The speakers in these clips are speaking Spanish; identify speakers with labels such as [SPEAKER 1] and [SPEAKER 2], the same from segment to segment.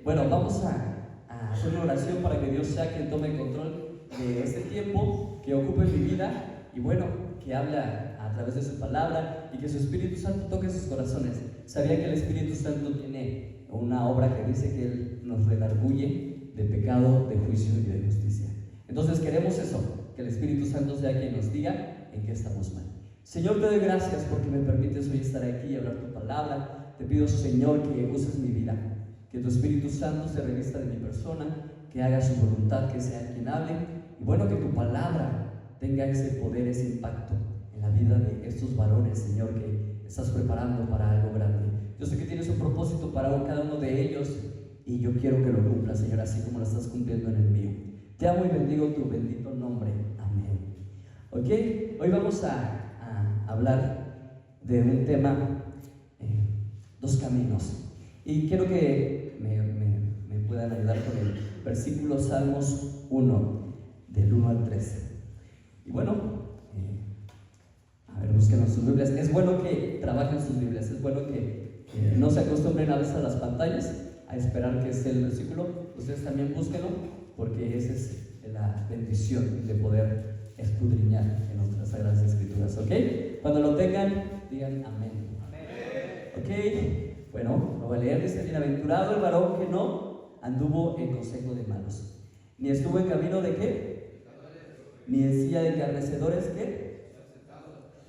[SPEAKER 1] bueno, vamos a hacer una oración para que Dios sea quien tome el control de este tiempo, que ocupe mi vida y bueno, que habla a través de su palabra y que su Espíritu Santo toque sus corazones. Sabía que el Espíritu Santo tiene una obra que dice que Él nos redarguye de pecado, de juicio y de justicia. Entonces queremos eso, que el Espíritu Santo sea quien nos diga en qué estamos mal. Señor, te doy gracias porque me permites hoy estar aquí y hablar tu palabra. Te pido, Señor, que uses mi vida, que tu Espíritu Santo se revista de mi persona, que haga su voluntad, que sea quien hable, y bueno, que tu palabra tenga ese poder, ese impacto en la vida de estos varones, Señor, que estás preparando para algo grande. Yo sé que tienes un propósito para cada uno de ellos y yo quiero que lo cumpla, Señor, así como lo estás cumpliendo en el mío. Te amo y bendigo tu bendito nombre. Amén. Ok, hoy vamos a hablar de un tema, dos caminos, y quiero que me puedan ayudar con el versículo Salmos 1, del 1 al 13. Y bueno, a ver, busquen sus Biblias. Es bueno que trabajen sus Biblias, es bueno que no se acostumbren a veces a las pantallas a esperar que esté el versículo. Ustedes también búsquenlo, porque esa es la bendición de poder escudriñar en nuestras Sagradas Escrituras, ¿ok? Cuando lo tengan, digan amén. Ok, bueno, lo voy a leer. Dice: bienaventurado el varón que no anduvo en consejo de malos, ni estuvo en camino de ¿qué? Ni en silla de escarnecedores, ¿qué?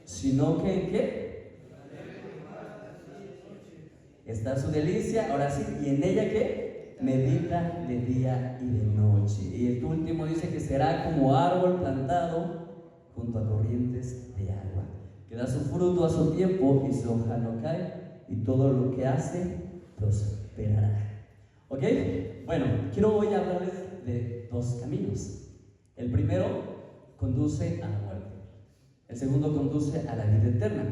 [SPEAKER 1] Sino que ¿en qué? Está su delicia, ahora sí, y en ella ¿qué? Medita de día y de noche. Y el último dice que será como árbol plantado junto a corrientes de agua, que da su fruto a su tiempo y su hoja no cae, y todo lo que hace prosperará. ¿Ok? Bueno, quiero hoy hablarles de dos caminos. El primero conduce a la muerte, el segundo conduce a la vida eterna.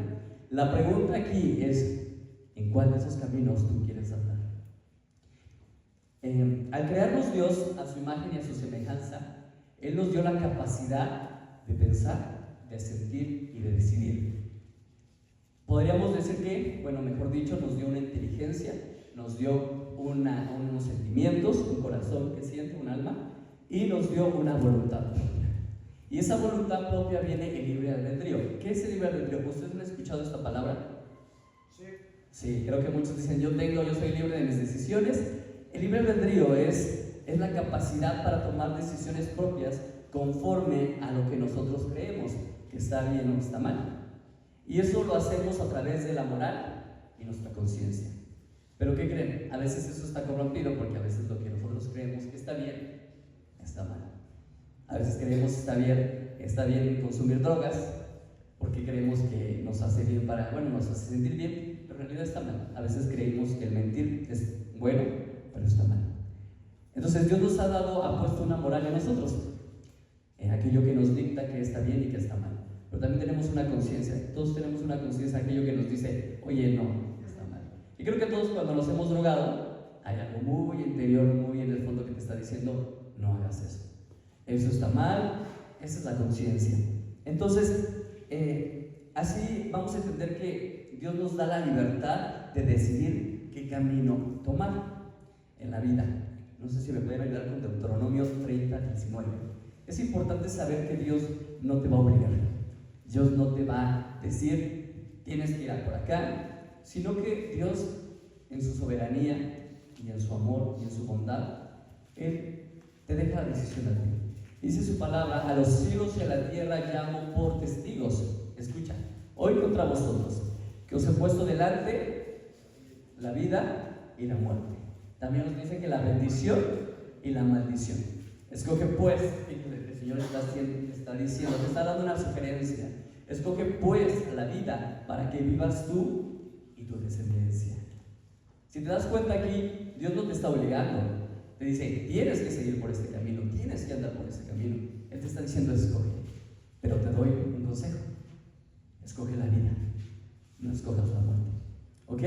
[SPEAKER 1] La pregunta aquí es: ¿en cuál de esos caminos tú quieres andar? Al crearnos Dios a su imagen y a su semejanza, Él nos dio la capacidad de pensar, de sentir y de decidir. Podríamos decir que, bueno, mejor dicho, nos dio una inteligencia, nos dio unos sentimientos, un corazón que siente, un alma, y nos dio una voluntad propia. Y esa voluntad propia viene el libre albedrío. ¿Qué es el libre albedrío? ¿Ustedes han escuchado esta palabra? Sí, creo que muchos dicen: yo soy libre de mis decisiones. El libre albedrío es la capacidad para tomar decisiones propias conforme a lo que nosotros creemos que está bien o que está mal. Y eso lo hacemos a través de la moral y nuestra conciencia. ¿Pero qué creen? A veces eso está corrompido, porque a veces lo que nosotros creemos que está bien, está mal. A veces creemos que está bien consumir drogas, porque creemos que nos hace bien nos hace sentir bien, pero en realidad está mal. A veces creemos que el mentir es bueno, pero está mal. Entonces Dios nos ha puesto una moral en nosotros, aquello que nos dicta que está bien y que está mal. Pero también tenemos una conciencia, todos tenemos una conciencia, aquello que nos dice: oye, no, está mal. Y creo que todos, cuando nos hemos drogado, hay algo muy interior, muy en el fondo, que te está diciendo: no hagas eso está mal. Esa es la conciencia. Entonces, así vamos a entender que Dios nos da la libertad de decidir qué camino tomar en la vida. No sé si me pueden ayudar con Deuteronomio 30:19. Es importante saber que Dios no te va a obligar. Dios no te va a decir: tienes que ir por acá, sino que Dios, en su soberanía y en su amor y en su bondad, Él te deja la decisión a ti. Dice su palabra: a los cielos y a la tierra llamo por testigos. Escucha, hoy contra vosotros, que os he puesto delante la vida y la muerte. También nos dice que la bendición y la maldición. Escoge pues, el Señor está diciendo, te está dando una sugerencia. Escoge pues la vida para que vivas tú y tu descendencia. Si te das cuenta aquí, Dios no te está obligando. Te dice: tienes que seguir por este camino, tienes que andar por ese camino. Él te está diciendo: escoge. Pero te doy un consejo: escoge la vida, no escojas la muerte. ¿Ok?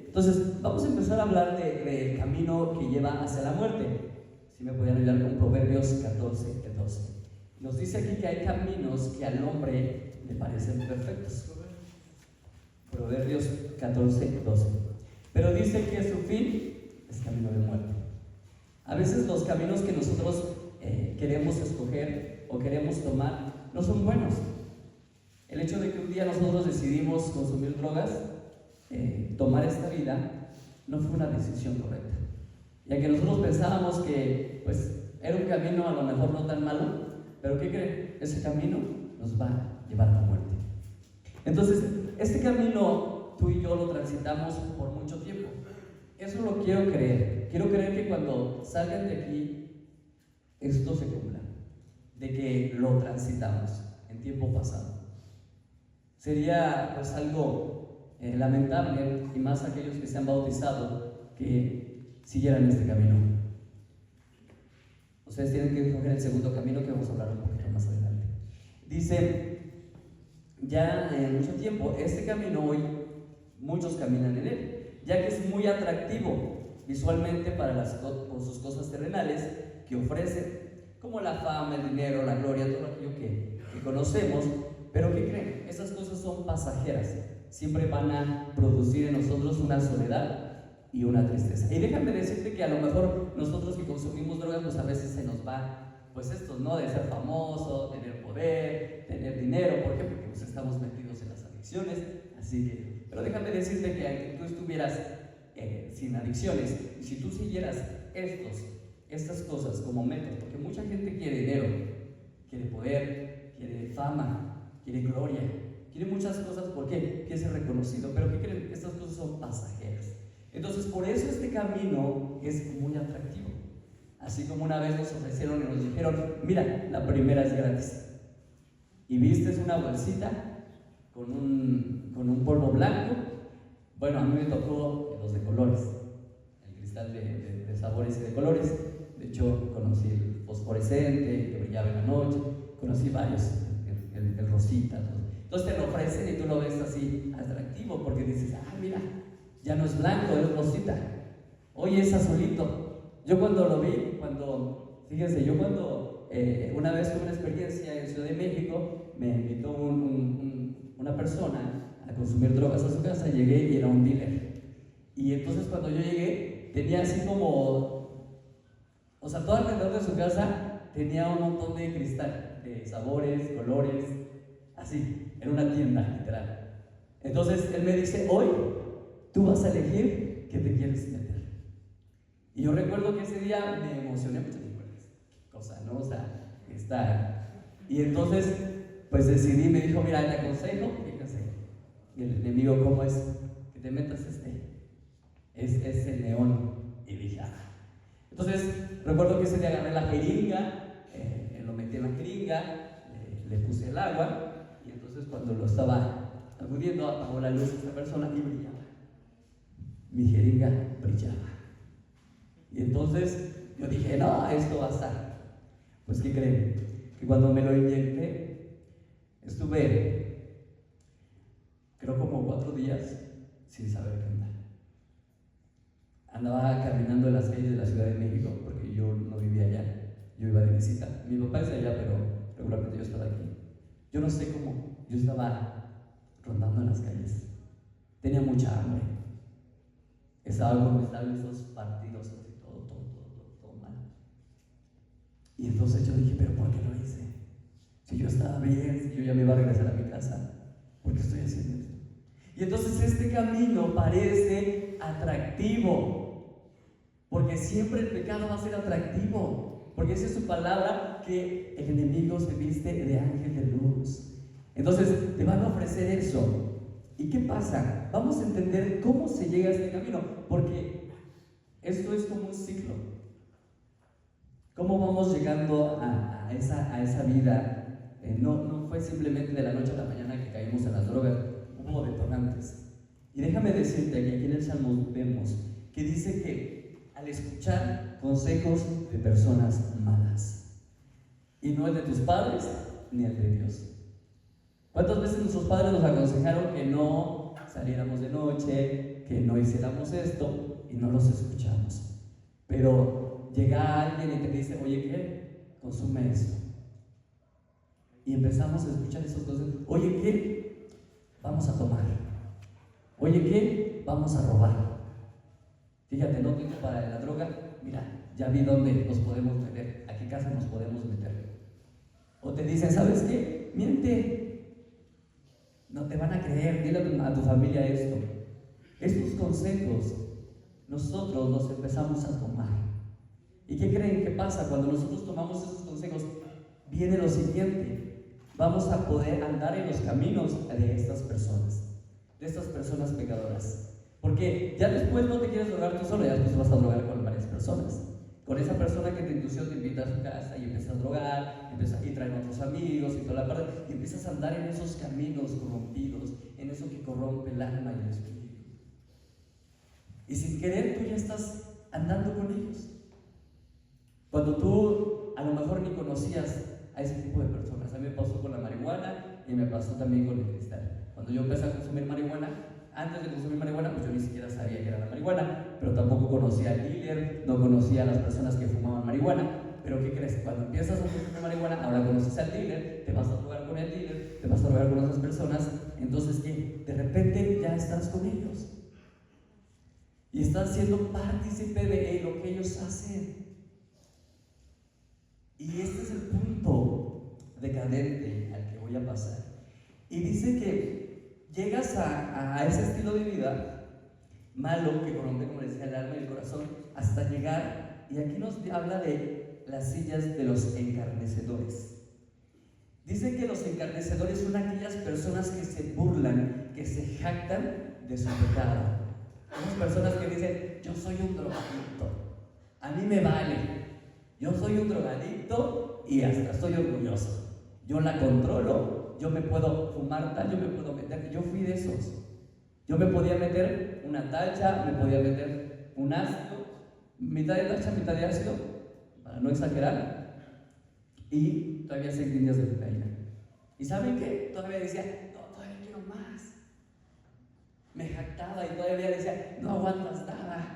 [SPEAKER 1] Entonces, vamos a empezar a hablar del camino que lleva hacia la muerte. Si me pueden ayudar con Proverbios 14:12. Nos dice aquí que hay caminos que al hombre le parecen perfectos. Proverbios 14:12. Pero dice que su fin es camino de muerte. A veces los caminos que nosotros queremos escoger o queremos tomar no son buenos. El hecho de que un día nosotros decidimos consumir drogas, tomar esta vida, no fue una decisión correcta. Ya que nosotros pensábamos que pues, era un camino a lo mejor no tan malo, pero ¿qué creen? Ese camino nos va a llevar a la muerte. Entonces, este camino tú y yo lo transitamos por mucho tiempo. Eso lo quiero creer. Quiero creer que cuando salgan de aquí, esto se cumpla. De que lo transitamos en tiempo pasado. Sería pues algo lamentable, y más aquellos que se han bautizado, que siguieran este camino. Ustedes tienen que escoger el segundo camino que vamos a hablar un poquito más adelante. Dice, ya en mucho tiempo, este camino hoy muchos caminan en él, ya que es muy atractivo visualmente por sus cosas terrenales que ofrece, como la fama, el dinero, la gloria, todo aquello que conocemos. Pero ¿qué creen? Esas cosas son pasajeras, siempre van a producir en nosotros una soledad y una tristeza. Y déjame decirte que a lo mejor nosotros que consumimos drogas, pues a veces se nos va, pues esto, ¿no? De ser famoso, tener poder, tener dinero. ¿Por qué? Porque pues estamos metidos en las adicciones. Así que, pero déjame decirte que aunque tú estuvieras sin adicciones, y si tú siguieras estas cosas como método, porque mucha gente quiere dinero, quiere poder, quiere fama, quiere gloria, quiere muchas cosas. ¿Por qué? Quiere ser reconocido. Pero ¿qué creen? Estas cosas son pasajeras. Entonces, por eso este camino es muy atractivo. Así como una vez nos ofrecieron y nos dijeron, mira, la primera es gratis. Y vistes una bolsita con un polvo blanco. Bueno, a mí me tocó los de colores, el cristal de sabores y de colores. De hecho, conocí el fosforescente, que brillaba en la noche, conocí varios, el rosita. Entonces te lo ofrecen y tú lo ves así atractivo, porque dices, mira, ya no es blanco, es rosita. Hoy es azulito. Yo cuando lo vi, fíjense, yo cuando una vez tuve una experiencia en Ciudad de México, me invitó una persona a consumir drogas a su casa, llegué y era un dealer. Y entonces cuando yo llegué, tenía así como, o sea, todo alrededor de su casa tenía un montón de cristal, de sabores, colores, así, en una tienda, literal. Entonces él me dice, hoy tú vas a elegir qué te quieres meter. Y yo recuerdo que ese día me emocioné mucho, qué cosa, ¿no? O sea, y entonces, pues decidí, me dijo, mira, te aconsejo, fíjense, el enemigo, ¿cómo es? Que te metas es el neón. Y dije, Entonces, recuerdo que ese día agarré la jeringa, lo metí en la jeringa, le puse el agua, y entonces cuando lo estaba acudiendo, apagó la luz de esta persona y brillaba. Mi jeringa brillaba. Y entonces yo dije, no, esto va a estar. Pues, ¿qué creen? Que cuando me lo inyecté, estuve, creo como 4 días sin saber qué onda. Andaba caminando en las calles de la Ciudad de México, porque yo no vivía allá, yo iba de visita. Mi papá es de allá, pero regularmente yo estaba aquí. Yo no sé cómo, yo estaba rondando en las calles. Tenía mucha hambre. Estaba con mis labios partidos, así, todo mal. Y entonces yo dije, ¿pero por qué lo hice? Si yo estaba bien, si yo ya me iba a regresar a mi casa, ¿por qué estoy haciendo esto? Y entonces este camino parece atractivo, porque siempre el pecado va a ser atractivo, porque esa es su palabra, que el enemigo se viste de ángel de luz. Entonces te van a ofrecer eso. ¿Y qué pasa? Vamos a entender cómo se llega a este camino, porque esto es como un ciclo. ¿Cómo vamos llegando a esa vida? No fue simplemente de la noche a la mañana que caímos en las drogas, hubo detonantes. Y déjame decirte que aquí en el Salmo vemos que dice que al escuchar consejos de personas malas, y no el de tus padres ni el de Dios. ¿Cuántas veces nuestros padres nos aconsejaron que no saliéramos de noche, que no hiciéramos esto, y no los escuchamos? Pero llega alguien y te dice, oye, ¿qué? Consume esto. Y empezamos a escuchar esas cosas. Oye, ¿qué? Vamos a tomar. Oye, ¿qué? Vamos a robar. Fíjate, no tengo para la droga. Mira, ya vi dónde nos podemos meter, a qué casa nos podemos meter. O te dicen, ¿sabes qué? Miente, no te van a creer, dile a tu familia esto. Estos consejos nosotros los empezamos a tomar. ¿Y qué creen que pasa? Cuando nosotros tomamos esos consejos, viene lo siguiente: vamos a poder andar en los caminos de estas personas pecadoras. Porque ya después no te quieres drogar tú solo, ya después vas a drogar con varias personas. Con esa persona que te indució, te invita a su casa y empiezas a drogar, y traen otros amigos y toda la parte, y empiezas a andar en esos caminos corrompidos, en eso que corrompe el alma y el espíritu. Y sin querer tú ya estás andando con ellos. Cuando tú a lo mejor ni conocías a ese tipo de personas. A mí me pasó con la marihuana y me pasó también con el cristal. Cuando yo empecé a consumir marihuana, antes de consumir marihuana, pues yo ni siquiera sabía que era la marihuana, pero tampoco conocía al dealer, no conocía a las personas que fumaban marihuana. Pero ¿qué crees? Cuando empiezas a consumir marihuana, ahora conoces al dealer, te vas a drogar con el dealer, te vas a drogar con otras personas. Entonces, ¿qué? De repente ya estás con ellos y estás siendo partícipe de lo que ellos hacen. Y este es el punto decadente al que voy a pasar. Y dice que llegas a ese estilo de vida malo que corrompe, como decía, el alma y el corazón, hasta llegar, y aquí nos habla de las sillas de los encarnecedores. Dice que los encarnecedores son aquellas personas que se burlan, que se jactan de su pecado. Esas personas que dicen, yo soy un drogadicto, a mí me vale. Yo soy un drogadicto y hasta estoy orgulloso. Yo la controlo, yo me puedo fumar tal, yo me puedo meter. Yo fui de esos. Yo me podía meter una tacha, me podía meter un ácido, mitad de tacha, mitad de ácido, para no exagerar, y todavía 6 líneas de cocaína. ¿Y saben qué? Todavía decía, no, todavía quiero más. Me jactaba y todavía decía, no aguantas nada.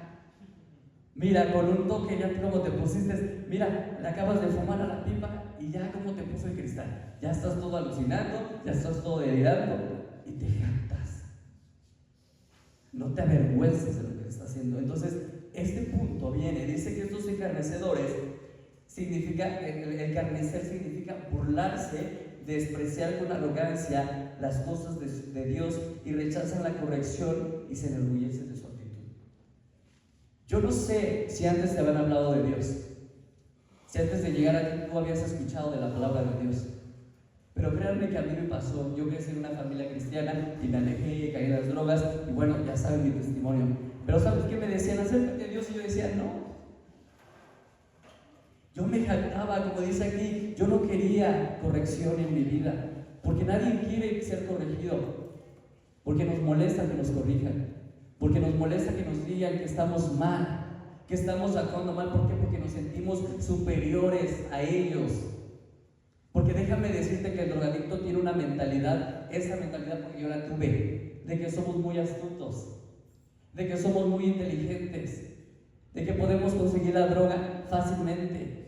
[SPEAKER 1] Mira, con un toque ya como te pusiste, mira, le acabas de fumar a la pipa y ya como te puso el cristal. Ya estás todo alucinando, ya estás todo delirando y te jactas. No te avergüences de lo que estás haciendo. Entonces, este punto viene, dice que estos encarnecedores significa, el encarnecer significa burlarse, despreciar con arrogancia las cosas de Dios y rechazan la corrección y se enorgullecen de su actitud. Yo no sé si antes te habían hablado de Dios, si antes de llegar aquí tú habías escuchado de la palabra de Dios, pero créanme que a mí me pasó. Yo crecí en una familia cristiana y me alejé, caí en las drogas y bueno, ya saben mi testimonio. Pero ¿sabes qué me decían? Acércate a Dios, y yo decía no. Yo me jactaba, como dice aquí, yo no quería corrección en mi vida, porque nadie quiere ser corregido, porque nos molesta que nos corrijan, porque nos molesta que nos digan que estamos mal, que estamos actuando mal. ¿Por qué? Porque nos sentimos superiores a ellos. Porque déjame decirte que el drogadicto tiene una mentalidad, esa mentalidad porque yo la tuve, de que somos muy astutos, de que somos muy inteligentes, de que podemos conseguir la droga fácilmente.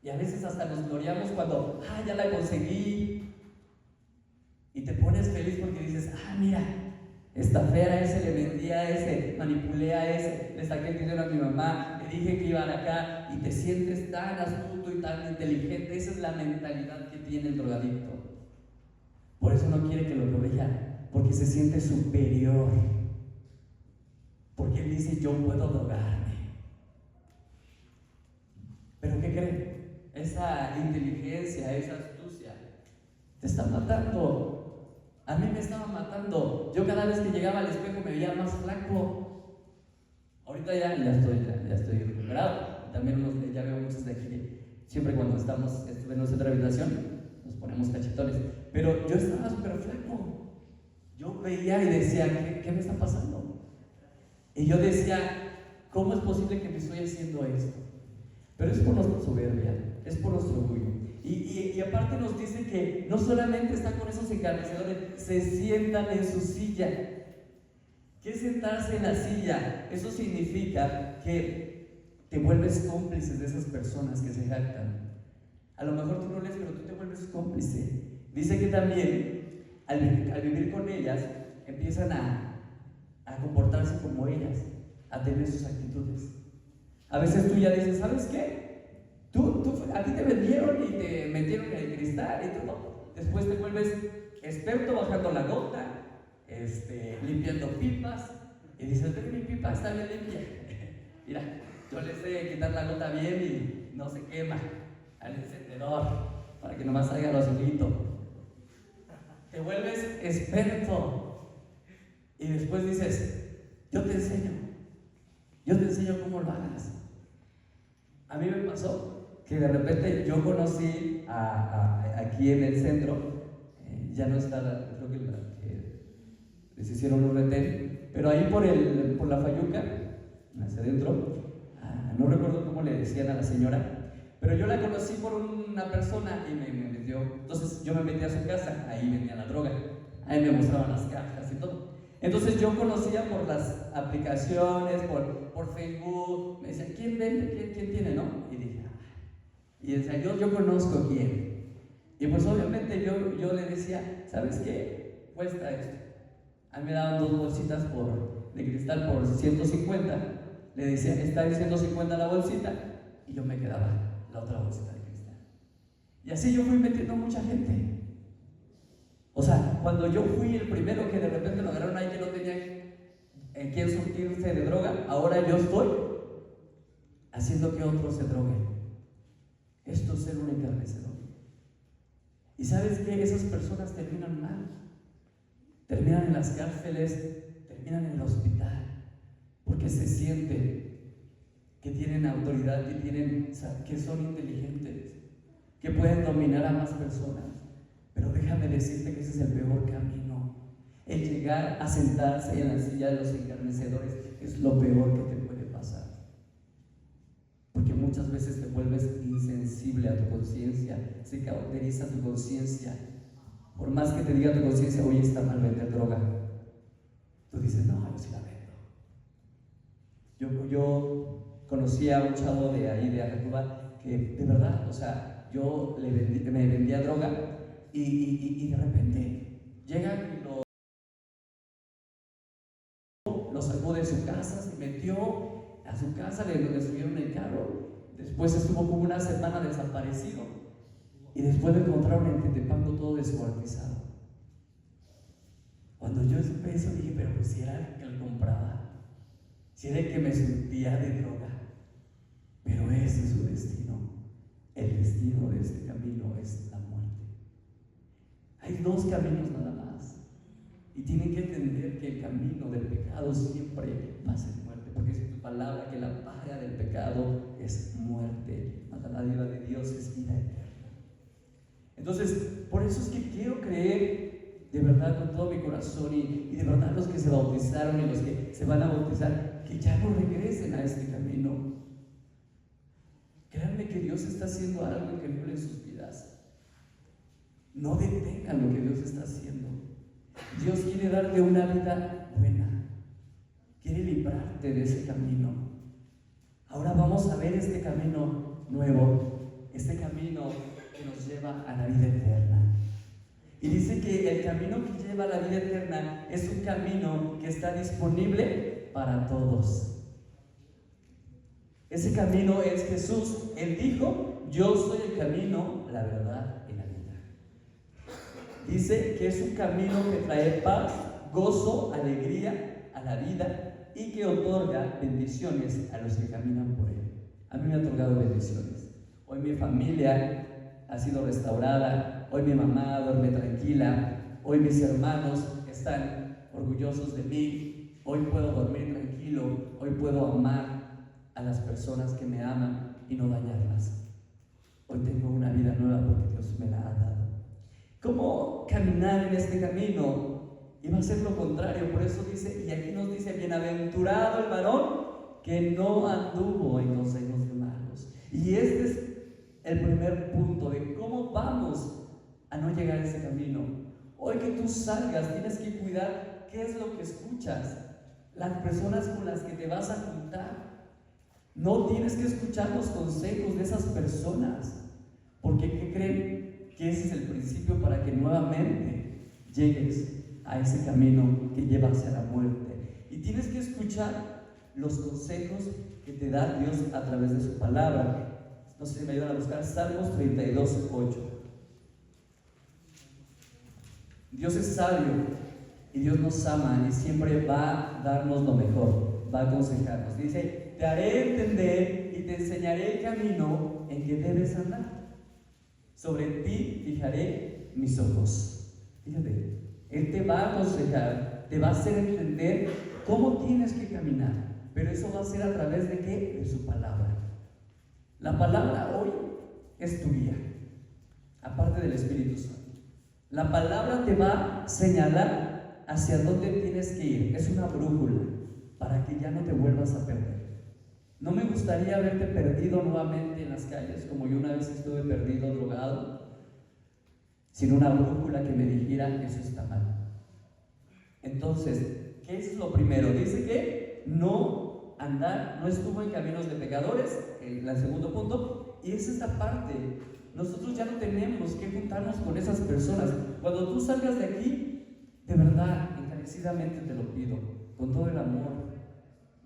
[SPEAKER 1] Y a veces hasta nos gloriamos cuando, ya la conseguí. Y te pones feliz porque dices, mira, estafé a ese, le vendí a ese, manipulé a ese, le saqué el dinero a mi mamá, le dije que iban acá, y te sientes tan astuto y tan inteligente. Esa es la mentalidad que tiene el drogadicto. Por eso no quiere que lo corrijan, porque se siente superior, porque él dice, yo puedo drogarme. ¿Pero qué creen? Esa inteligencia, esa astucia te está matando. A mí me estaba matando. Yo cada vez que llegaba al espejo me veía más flaco. Ahorita ya estoy recuperado. También ya veo muchos de aquí. Siempre cuando estuve en nuestra habitación, nos ponemos cachetones. Pero yo estaba súper flaco. Yo veía y decía, ¿qué me está pasando? Y yo decía, ¿cómo es posible que me estoy haciendo esto? Pero es por nuestra soberbia, es por nuestro orgullo. Y aparte nos dice que no solamente está con esos encarnecedores, se sientan en su silla. ¿Qué es sentarse en la silla? Eso significa que te vuelves cómplice de esas personas que se jactan. A lo mejor tú no lees, pero tú te vuelves cómplice. Dice que también al vivir con ellas empiezan a comportarse como ellas, a tener sus actitudes. A veces tú ya dices, ¿sabes qué? A ti te vendieron y te metieron en el cristal y todo. Después te vuelves experto bajando la gota, limpiando pipas, y dices, mi pipa está bien limpia. Mira, yo le sé quitar la gota bien y no se quema al encendedor para que nomás salga los hilitos. Te vuelves experto y después dices, yo te enseño cómo lo hagas. A mí me pasó que de repente yo conocí aquí en el centro, ya no está, creo que les hicieron un retén, pero ahí por la Fayuca, hacia adentro, no recuerdo cómo le decían a la señora, pero yo la conocí por una persona y me metió. Entonces yo me metí a su casa, ahí venía la droga, ahí me mostraban las cajas y todo. Entonces yo conocía por las aplicaciones, por Facebook, me decían, ¿quién vende? ¿Quién tiene? ¿No? Y dije, y decía, yo conozco quién. Y pues obviamente yo le decía, ¿sabes qué? Cuesta esto. A mí me daban 2 bolsitas de cristal por 150. Le decía, está en 150 la bolsita, y yo me quedaba la otra bolsita de cristal. Y así yo fui metiendo a mucha gente. O sea, cuando yo fui el primero que de repente lo agarraron ahí que no tenía en quién surtirse de droga, ahora yo estoy haciendo que otros se droguen. Esto es ser un encarnecedor. ¿Y sabes qué? Esas personas terminan mal. Terminan en las cárceles, terminan en el hospital, porque se sienten que tienen autoridad, que son inteligentes, que pueden dominar a más personas. Pero déjame decirte que ese es el peor camino. El llegar a sentarse en la silla de los encarnecedores es lo peor que te puede pasar. Porque muchas veces te vuelves insensible a tu conciencia, se cauteriza tu conciencia. Por más que te diga tu conciencia, hoy está mal vender droga, tú dices, no, yo sí la vendo. Yo conocí a un chavo de ahí, de Ajacuba, que de verdad, o sea, yo me vendía droga y de repente llega y lo sacó de su casa, se metió a su casa, le subieron el carro, después estuvo como una semana desaparecido y después lo encontraron en Tetepango todo descuartizado. Cuando yo supe eso dije, pero pues si era el que lo compraba, si era el que me surtía de droga, pero ese es su destino. El destino de este camino es la muerte. Hay 2 caminos nada más. Y tienen que entender que el camino del pecado siempre va a ser muerte, porque es tu palabra que la paga del pecado es muerte, mas la dádiva de Dios es vida eterna. Entonces, por eso es que quiero creer de verdad con todo mi corazón y de verdad los que se bautizaron y los que se van a bautizar, que ya no regresen a este camino. Créanme que Dios está haciendo algo increíble en sus vidas. No detengan lo que Dios está haciendo. Dios quiere darte una vida buena, quiere librarte de ese camino. Ahora vamos a ver este camino nuevo, este camino que nos lleva a la vida eterna. Y dice que el camino que lleva a la vida eterna es un camino que está disponible para todos. Ese camino es Jesús. Él dijo, yo soy el camino, la verdad y la vida. Dice que es un camino que trae paz, gozo, alegría a la vida y que otorga bendiciones a los que caminan por él. A mí me ha otorgado bendiciones. Hoy mi familia ha sido restaurada, hoy mi mamá duerme tranquila, hoy mis hermanos están orgullosos de mí, hoy puedo dormir tranquilo, hoy puedo amar a las personas que me aman y no dañarlas. Hoy tengo una vida nueva porque Dios me la ha dado. ¿Cómo caminar en este camino? Y va a ser lo contrario, por eso dice, y aquí nos dice, bienaventurado el varón que no anduvo en consejos de malos. Y este es el primer punto de cómo vamos a no llegar a ese camino. Hoy que tú salgas, tienes que cuidar qué es lo que escuchas, las personas con las que te vas a juntar. No tienes que escuchar los consejos de esas personas, porque ¿qué creen? Que ese es el principio para que nuevamente llegues a ese camino que lleva hacia la muerte. Y tienes que escuchar los consejos que te da Dios a través de su palabra. No sé si me ayudan a buscar Salmos 32:8. Dios es sabio y Dios nos ama y siempre va a darnos lo mejor, va a aconsejarnos. Dice: te haré entender y te enseñaré el camino en que debes andar. Sobre ti fijaré mis ojos. Fíjate, Él te va a aconsejar, te va a hacer entender cómo tienes que caminar, pero eso va a ser a través de ¿qué? De su palabra. La palabra hoy es tu guía, aparte del Espíritu Santo. La palabra te va a señalar hacia dónde tienes que ir. Es una brújula para que ya no te vuelvas a perder. No me gustaría haberte perdido nuevamente en las calles, como yo una vez estuve perdido, drogado, sin una brújula que me dijera: eso está mal. Entonces, ¿qué es lo primero? Dice que no estuvo en caminos de pecadores, el segundo punto, y es esta parte. Nosotros ya no tenemos que juntarnos con esas personas. Cuando tú salgas de aquí, de verdad, encarecidamente te lo pido, con todo el amor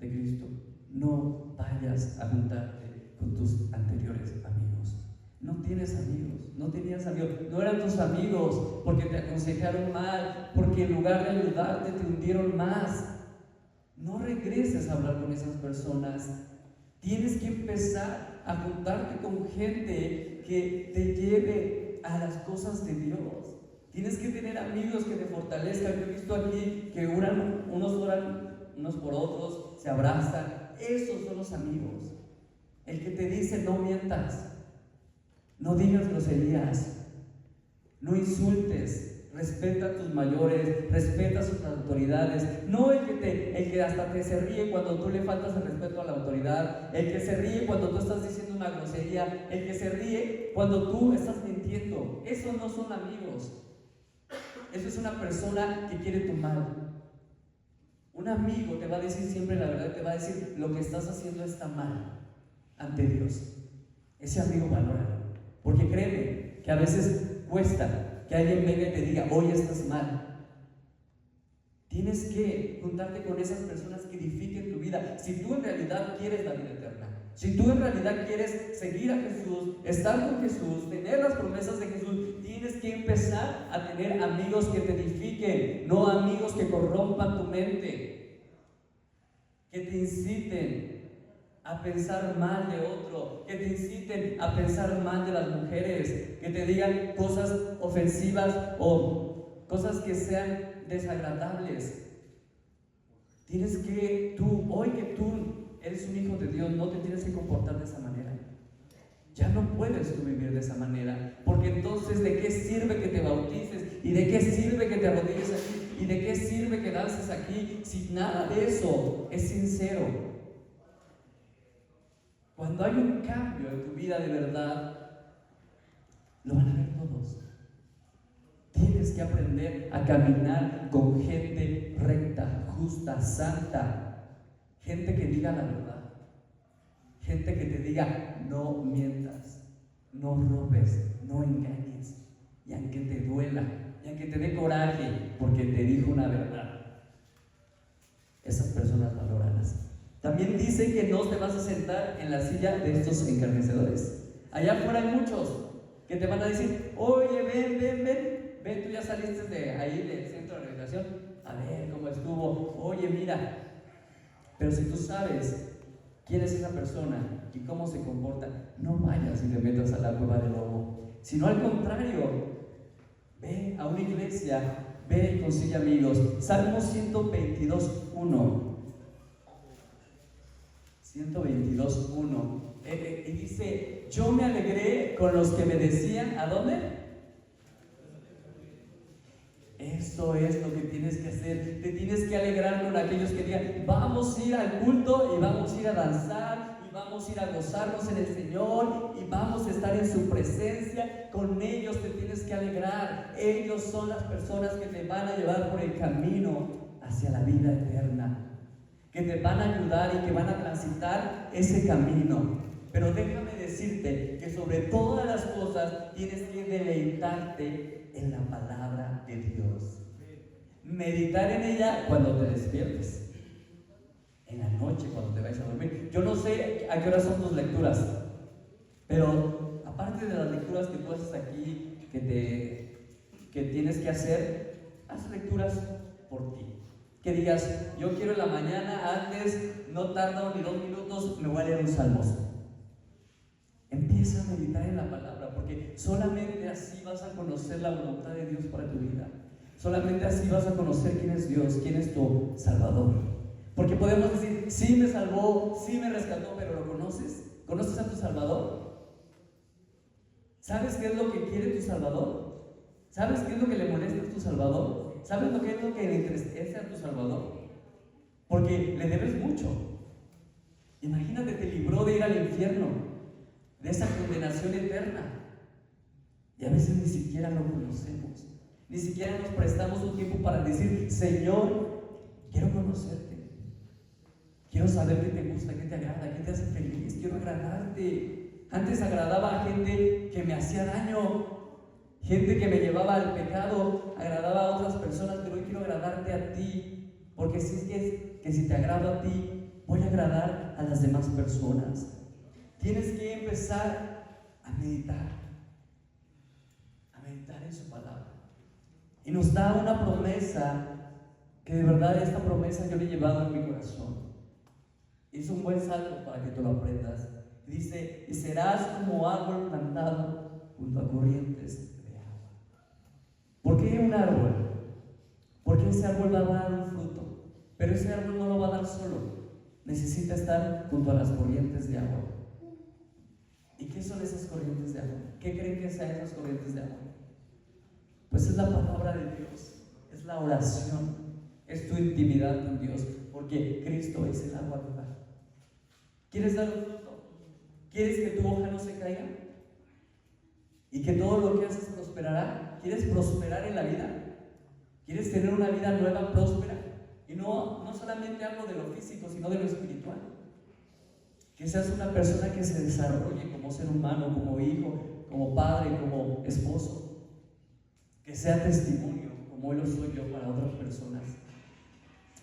[SPEAKER 1] de Cristo, no vayas a juntarte con tus anteriores amigos. No tienes amigos, no tenías amigos, no eran tus amigos porque te aconsejaron mal, porque en lugar de ayudarte te hundieron más. No regreses a hablar con esas personas. Tienes que empezar a juntarte con gente que te lleve a las cosas de Dios. Tienes que tener amigos que te fortalezcan. Yo he visto aquí que unos oran unos por otros, se abrazan. Esos son los amigos. El que te dice: no mientas, no digas groserías, no insultes, respeta a tus mayores, respeta a sus autoridades. No el que hasta se ríe cuando tú le faltas el respeto a la autoridad, el que se ríe cuando tú estás diciendo una grosería, el que se ríe cuando tú estás mintiendo. Esos no son amigos. Eso es una persona que quiere tu mal. Un amigo te va a decir siempre la verdad, te va a decir: lo que estás haciendo está mal ante Dios. Ese amigo valóralo, porque créeme que a veces cuesta que alguien venga y te diga: hoy estás mal. Tienes que juntarte con esas personas que edifiquen tu vida. Si tú en realidad quieres la vida eterna, si tú en realidad quieres seguir a Jesús, estar con Jesús, tener las promesas de Jesús, tienes que empezar a tener amigos que te edifiquen, no amigos que corrompan tu mente, que te inciten a pensar mal de otro, que te inciten a pensar mal de las mujeres, que te digan cosas ofensivas o cosas que sean desagradables. Tienes que hoy que tú eres un hijo de Dios, no te tienes que comportar de esa manera. Ya no puedes tú vivir de esa manera, porque entonces ¿de qué sirve que te bautices? ¿Y de qué sirve que te arrodilles aquí? ¿Y de qué sirve que dances aquí si nada de eso es sincero? Cuando hay un cambio en tu vida de verdad, lo van a ver todos. Tienes que aprender a caminar con gente recta, justa, santa, gente que diga la verdad, gente que te diga: no mientas, no robes, no engañes, y aunque te duela, y aunque te dé coraje porque te dijo una verdad, esas personas valóralas. También dice que no te vas a sentar en la silla de estos encarnecedores. Allá afuera hay muchos que te van a decir: oye, ven, tú ya saliste de ahí del centro de rehabilitación, a ver cómo estuvo, oye, mira. Pero si tú sabes quién es esa persona y cómo se comporta, no vayas y te metas a la cueva del lobo, sino al contrario, ve a una iglesia, ve y consigue amigos. Salmo 122:1. 122:1. Y dice: yo me alegré con los que me decían, ¿a dónde? Eso es lo que tienes que hacer. Te tienes que alegrar con aquellos que digan: vamos a ir al culto y vamos a ir a danzar y vamos a ir a gozarnos en el Señor y vamos a estar en su presencia. Con ellos te tienes que alegrar. Ellos son las personas que te van a llevar por el camino hacia la vida eterna, que te van a ayudar y que van a transitar ese camino. Pero déjame decirte que sobre todas las cosas tienes que deleitarte en la palabra de Dios. Meditar en ella cuando te despiertes, en la noche cuando te vayas a dormir. Yo no sé a qué hora son tus lecturas, pero aparte de las lecturas que tú haces aquí, que tienes que hacer, haz lecturas por ti. Que digas, yo quiero en la mañana, antes, no tardo ni 2 minutos, me voy a leer un salmo. Empieza a meditar en la palabra, porque solamente así vas a conocer la voluntad de Dios para tu vida. Solamente así vas a conocer quién es Dios, quién es tu Salvador. Porque podemos decir, sí me salvó, sí me rescató, pero ¿lo conoces? ¿Conoces a tu Salvador? ¿Sabes qué es lo que quiere tu Salvador? ¿Sabes qué es lo que le molesta a tu Salvador? ¿Sabes qué es lo que le entristece a tu Salvador? Porque le debes mucho. Imagínate, te libró de ir al infierno, de esa condenación eterna. Y a veces ni siquiera lo conocemos. Ni siquiera nos prestamos un tiempo para decir, Señor, quiero conocerte. Quiero saber qué te gusta, qué te agrada, qué te hace feliz. Quiero agradarte. Antes agradaba a gente que me hacía daño, gente que me llevaba al pecado, agradaba a otras personas, pero hoy quiero agradarte a ti. Porque si es que si te agrado a ti, voy a agradar a las demás personas. Tienes que empezar a meditar en su palabra. Y nos da una promesa que de verdad esta promesa yo le he llevado en mi corazón. Es un buen salmo para que tú lo aprendas. Dice, y serás como árbol plantado junto a corrientes de agua. ¿Por qué un árbol? Porque ese árbol va a dar un fruto, pero ese árbol no lo va a dar solo. Necesita estar junto a las corrientes de agua. ¿Y qué son esas corrientes de agua? ¿Qué creen que sean esas corrientes de agua? Pues es la palabra de Dios, es la oración, es tu intimidad con Dios, porque Cristo es el agua viva. ¿Quieres dar un fruto? ¿Quieres que tu hoja no se caiga? ¿Y que todo lo que haces prosperará? ¿Quieres prosperar en la vida? ¿Quieres tener una vida nueva, próspera? Y no solamente hablo de lo físico, sino de lo espiritual. Que seas una persona que se desarrolle como ser humano, como hijo, como padre, como esposo. Que sea testimonio, como hoy lo soy yo para otras personas.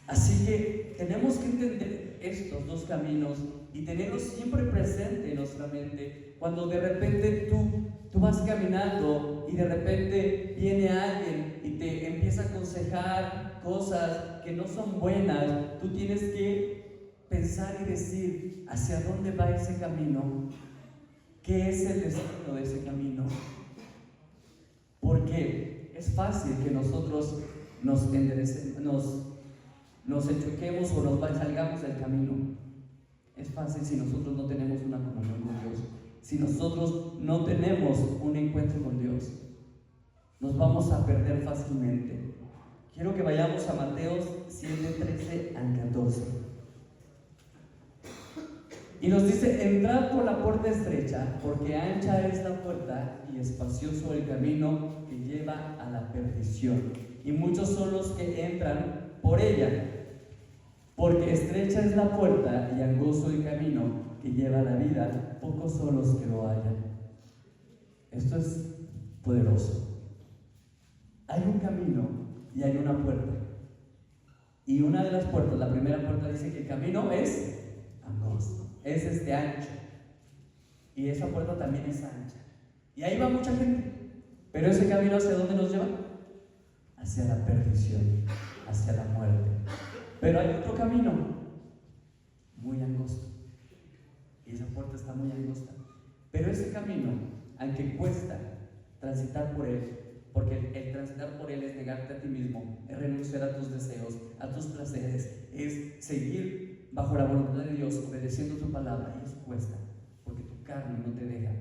[SPEAKER 1] Así que tenemos que entender estos dos caminos y tenerlos siempre presente en nuestra mente. Cuando de repente tú vas caminando y de repente viene alguien y te empieza a aconsejar cosas que no son buenas, tú tienes que pensar y decir hacia dónde va ese camino, qué es el destino de ese camino. Porque es fácil que nosotros nos enchoquemos o nos salgamos del camino. Es fácil si nosotros no tenemos una comunión con Dios. Si nosotros no tenemos un encuentro con Dios, nos vamos a perder fácilmente. Quiero que vayamos a Mateos 7:13 al 14. Y nos dice, entrad por la puerta estrecha, porque ancha es la puerta y espacioso el camino que lleva a la perdición. Y muchos son los que entran por ella. Porque estrecha es la puerta y angosto el camino que lleva a la vida, pocos son los que lo hallan. Esto es poderoso. Hay un camino y hay una puerta. Y una de las puertas, la primera puerta dice que el camino es angosto. Es ancho, y esa puerta también es ancha, y ahí va mucha gente, pero ese camino ¿hacia dónde nos lleva? Hacia la perdición, hacia la muerte. Pero hay otro camino muy angosto, y esa puerta está muy angosta, pero ese camino, aunque cuesta transitar por él, porque el transitar por él es negarte a ti mismo, es renunciar a tus deseos, a tus placeres, es seguir bajo la voluntad de Dios, obedeciendo su palabra, y eso cuesta, porque tu carne no te deja,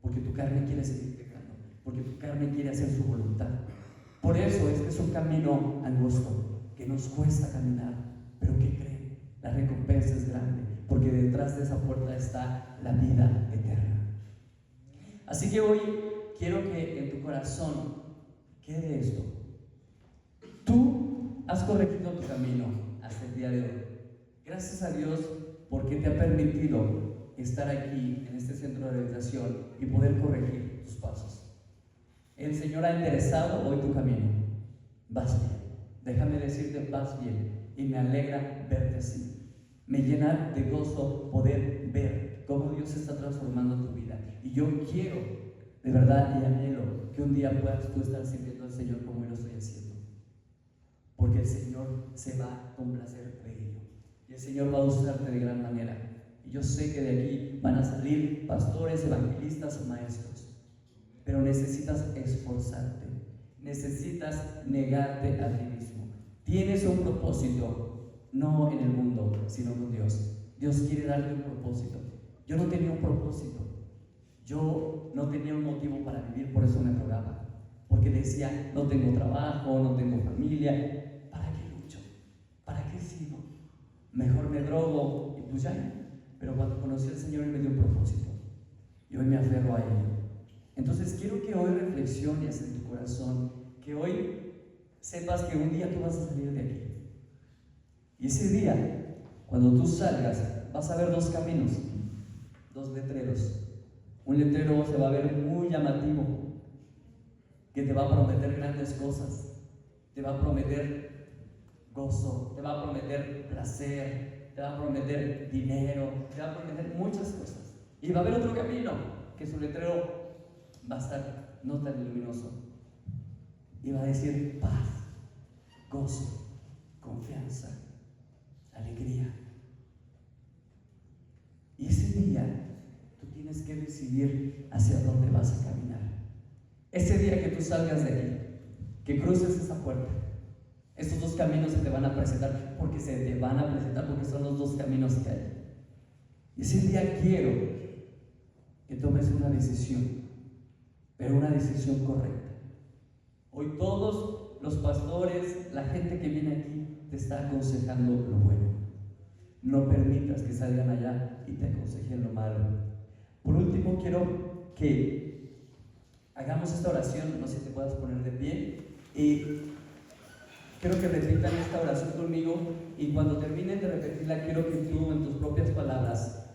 [SPEAKER 1] porque tu carne quiere seguir pecando, porque tu carne quiere hacer su voluntad. Por eso es que es un camino angosto, que nos cuesta caminar, pero ¿qué creen? La recompensa es grande, porque detrás de esa puerta está la vida eterna. Así que hoy quiero que en tu corazón quede esto. Tú has corregido tu camino hasta el día de hoy. Gracias a Dios porque te ha permitido estar aquí en este centro de rehabilitación y poder corregir tus pasos. El Señor ha enderezado hoy tu camino. Vas bien. Déjame decirte, vas bien. Y me alegra verte así. Me llena de gozo poder ver cómo Dios está transformando tu vida. Y yo quiero, de verdad, y anhelo que un día puedas tú estar sirviendo al Señor como yo lo estoy haciendo. Porque el Señor se va a complacer de ello. Y el Señor va a usarte de gran manera. Y yo sé que de aquí van a salir pastores, evangelistas o maestros. Pero necesitas esforzarte. Necesitas negarte a ti mismo. Tienes un propósito, no en el mundo, sino con Dios. Dios quiere darte un propósito. Yo no tenía un propósito. Yo no tenía un motivo para vivir, por eso me drogaba. Porque decía, no tengo trabajo, no tengo familia. ¿Para qué lucho? ¿Para qué sigo? Mejor me drogo y pues ya. Pero cuando conocí al Señor, Él me dio un propósito. Y hoy me aferro a ello. Entonces quiero que hoy reflexiones en tu corazón, que hoy sepas que un día tú vas a salir de aquí. Y ese día, cuando tú salgas, vas a ver dos caminos, dos letreros. Un letrero se va a ver muy llamativo, que te va a prometer grandes cosas, te va a prometer gozo, te va a prometer placer, te va a prometer dinero, te va a prometer muchas cosas. Y va a haber otro camino, que su letrero va a estar no tan luminoso, y va a decir paz, gozo, confianza, alegría. Y ese día tú tienes que decidir hacia dónde vas a caminar. Ese día que tú salgas de aquí, que cruces esa puerta, estos dos caminos se te van a presentar, porque son los dos caminos que hay. Y ese día quiero que tomes una decisión, pero una decisión correcta. Hoy todos los pastores, la gente que viene aquí, te está aconsejando lo bueno. No permitas que salgan allá y te aconsejen lo malo. Por último, quiero que hagamos esta oración, no sé si te puedas poner de pie, y quiero que repitan esta oración conmigo, y cuando terminen de repetirla, quiero que tú, en tus propias palabras,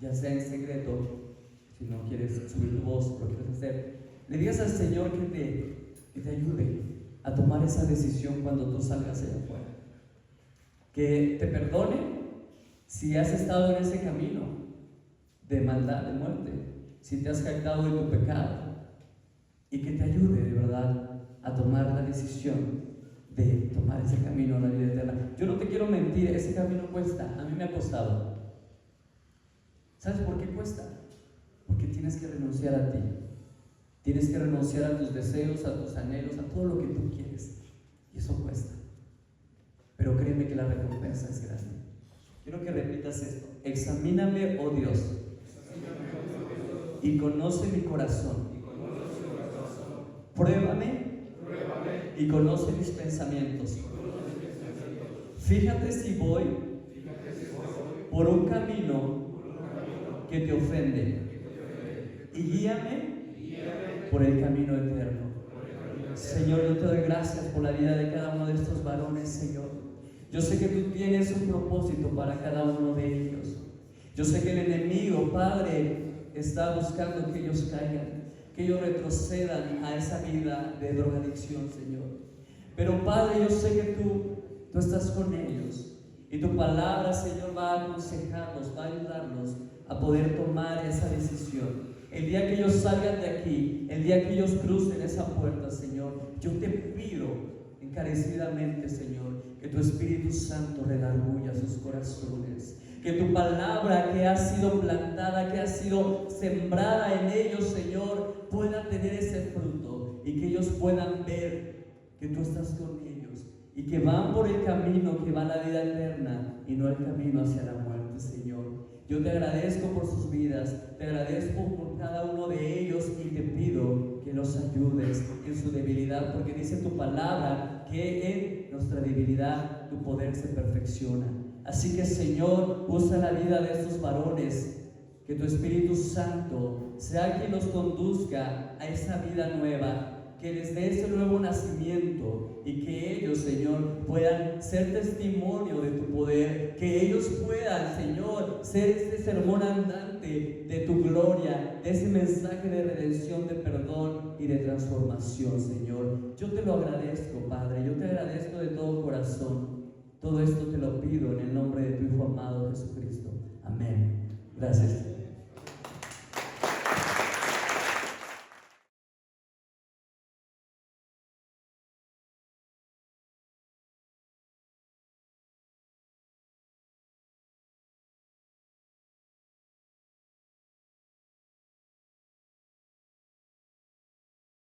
[SPEAKER 1] ya sea en secreto, si no quieres subir tu voz, lo quieres hacer, le digas al Señor que te ayude a tomar esa decisión cuando tú salgas allá afuera. Que te perdone si has estado en ese camino de maldad, de muerte, si te has jactado de tu pecado, y que te ayude de verdad a tomar la decisión de tomar ese camino a la vida eterna. Yo no te quiero mentir, ese camino cuesta, a mí me ha costado. ¿Sabes por qué cuesta? Porque tienes que renunciar a ti, tienes que renunciar a tus deseos, a tus anhelos, a todo lo que tú quieres, y eso cuesta. Pero créeme que la recompensa es grande. Quiero que repitas esto: examíname, oh Dios, y conoce mi corazón. Pruébame y conoce mis pensamientos. Fíjate si voy por un camino que te ofende, y guíame por el camino eterno. Señor, yo te doy gracias por la vida de cada uno de estos varones, Señor. Yo sé que tú tienes un propósito para cada uno de ellos. Yo sé que el enemigo, Padre, está buscando que ellos caigan, que ellos retrocedan a esa vida de drogadicción, Señor. Pero Padre, yo sé que tú estás con ellos, y tu palabra, Señor, va a aconsejarlos, va a ayudarlos a poder tomar esa decisión. El día que ellos salgan de aquí, el día que ellos crucen esa puerta, Señor, yo te pido encarecidamente, Señor, que tu Espíritu Santo redarguya sus corazones, que tu palabra que ha sido plantada, que ha sido sembrada en ellos, Señor, pueda tener ese fruto, y que ellos puedan ver que tú estás con ellos, y que van por el camino que va a la vida eterna, y no el camino hacia la muerte, Señor. Yo te agradezco por sus vidas, te agradezco por cada uno de ellos, y te pido que los ayudes en su debilidad, porque dice tu palabra que en nuestra debilidad tu poder se perfecciona. Así que, Señor, usa la vida de estos varones, que tu Espíritu Santo sea quien los conduzca a esa vida nueva, que les dé ese nuevo nacimiento, y que ellos, Señor, puedan ser testimonio de tu poder, que ellos puedan, Señor, ser este sermón andante de tu gloria, de ese mensaje de redención, de perdón y de transformación, Señor. Yo te lo agradezco, Padre, yo te agradezco de todo corazón. Todo esto te lo pido en el nombre de tu Hijo amado Jesucristo. Amén. Gracias.